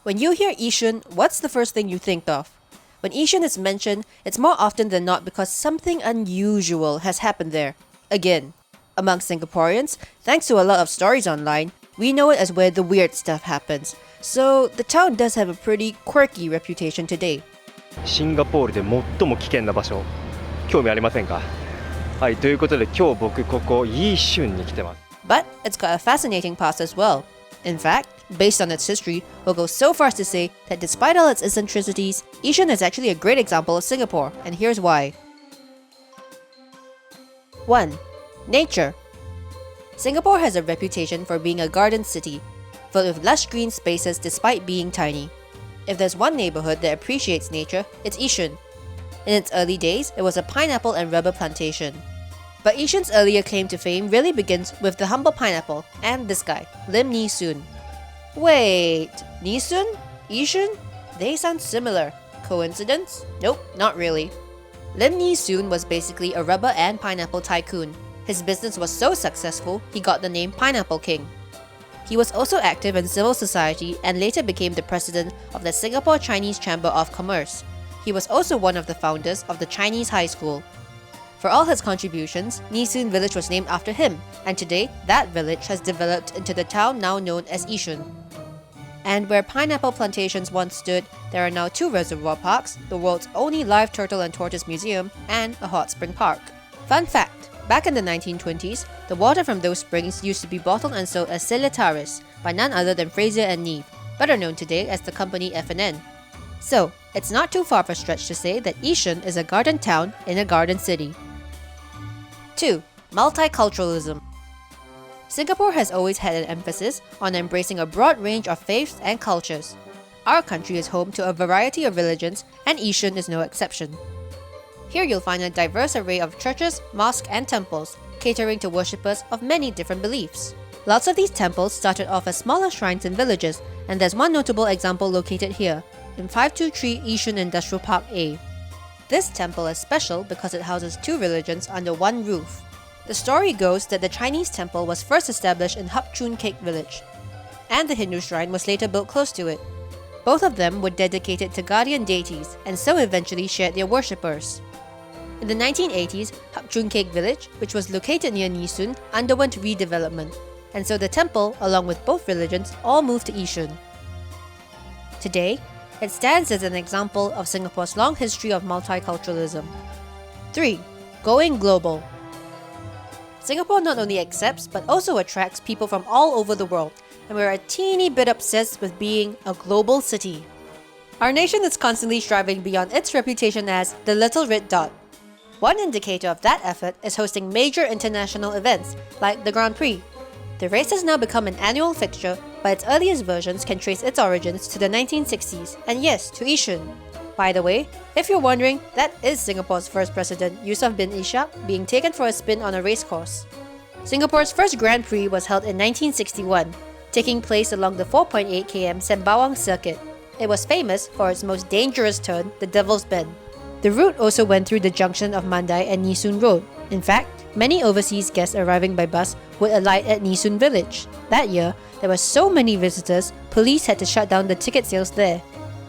When you hear Yishun, what's the first thing you think of? When Yishun is mentioned, it's more often than not because something unusual has happened there. Again, among Singaporeans, thanks to a lot of stories online, we know it as where the weird stuff happens. So the town does have a pretty quirky reputation today. シンガポールで最も危険な場所、興味ありませんか？はい、ということで今日僕ここイーシュンに来てます。But it's got a fascinating past as well. In fact, based on its history, we'll go so far as to say that despite all its eccentricities, Yishun is actually a great example of Singapore, and here's why. 1. Nature. Singapore has a reputation for being a garden city, filled with lush green spaces despite being tiny. If there's one neighborhood that appreciates nature, it's Yishun. In its early days, it was a pineapple and rubber plantation. But Yishun's earlier claim to fame really begins with the humble pineapple and this guy, Lim Nee Soon. Wait, Nee Soon? Yishun? They sound similar. Coincidence? Nope, not really. Lim Nee Soon was basically a rubber and pineapple tycoon. His business was so successful, he got the name Pineapple King. He was also active in civil society and later became the president of the Singapore Chinese Chamber of Commerce. He was also one of the founders of the Chinese High School. For all his contributions, Nee Soon Village was named after him, and today, that village has developed into the town now known as Yishun. And where pineapple plantations once stood, there are now 2 reservoir parks, the world's only live turtle and tortoise museum, and a hot spring park. Fun fact, back in the 1920s, the water from those springs used to be bottled and sold as Silitaris by none other than Fraser and Neave, better known today as the company F&N. So, it's not too far of a stretch to say that Yishun is a garden town in a garden city. 2. Multiculturalism. Singapore has always had an emphasis on embracing a broad range of faiths and cultures. Our country is home to a variety of religions, and Yishun is no exception. Here you'll find a diverse array of churches, mosques, and temples, catering to worshippers of many different beliefs. Lots of these temples started off as smaller shrines in villages, and there's one notable example located here, in 523 Yishun Industrial Park A. This temple is special because it houses 2 religions under one roof. The story goes that the Chinese temple was first established in Hup Chun Cake Village, and the Hindu shrine was later built close to it. Both of them were dedicated to guardian deities, and so eventually shared their worshippers. In the 1980s, Hup Chun Cake Village, which was located near Nee Soon, underwent redevelopment, and so the temple, along with both religions, all moved to Yishun. Today, it stands as an example of Singapore's long history of multiculturalism. 3. Going global. Singapore not only accepts but also attracts people from all over the world, and we're a teeny bit obsessed with being a global city. Our nation is constantly striving beyond its reputation as the Little Red Dot. One indicator of that effort is hosting major international events like the Grand Prix. The race has now become an annual fixture, but its earliest versions can trace its origins to the 1960s, and yes, to Yishun. By the way, if you're wondering, that is Singapore's first president, Yusof bin Ishak, being taken for a spin on a racecourse. Singapore's first Grand Prix was held in 1961, taking place along the 4.8 km Sembawang circuit. It was famous for its most dangerous turn, the Devil's Bend. The route also went through the junction of Mandai and Nee Soon Road. In fact, many overseas guests arriving by bus would alight at Nee Soon Village. That year, there were so many visitors, police had to shut down the ticket sales there.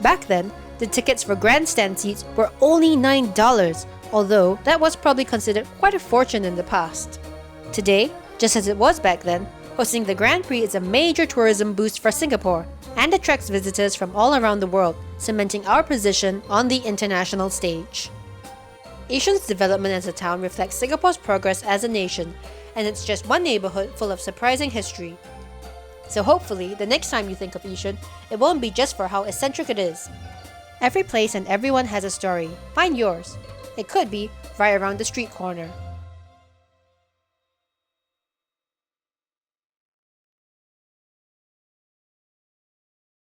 Back then, the tickets for grandstand seats were only $9, although that was probably considered quite a fortune in the past. Today, just as it was back then, hosting the Grand Prix is a major tourism boost for Singapore and attracts visitors from all around the world, cementing our position on the international stage. Yishun's development as a town reflects Singapore's progress as a nation, and it's just one neighborhood full of surprising history. So hopefully, the next time you think of Yishun, it won't be just for how eccentric it is. Every place and everyone has a story. Find yours. It could be right around the street corner.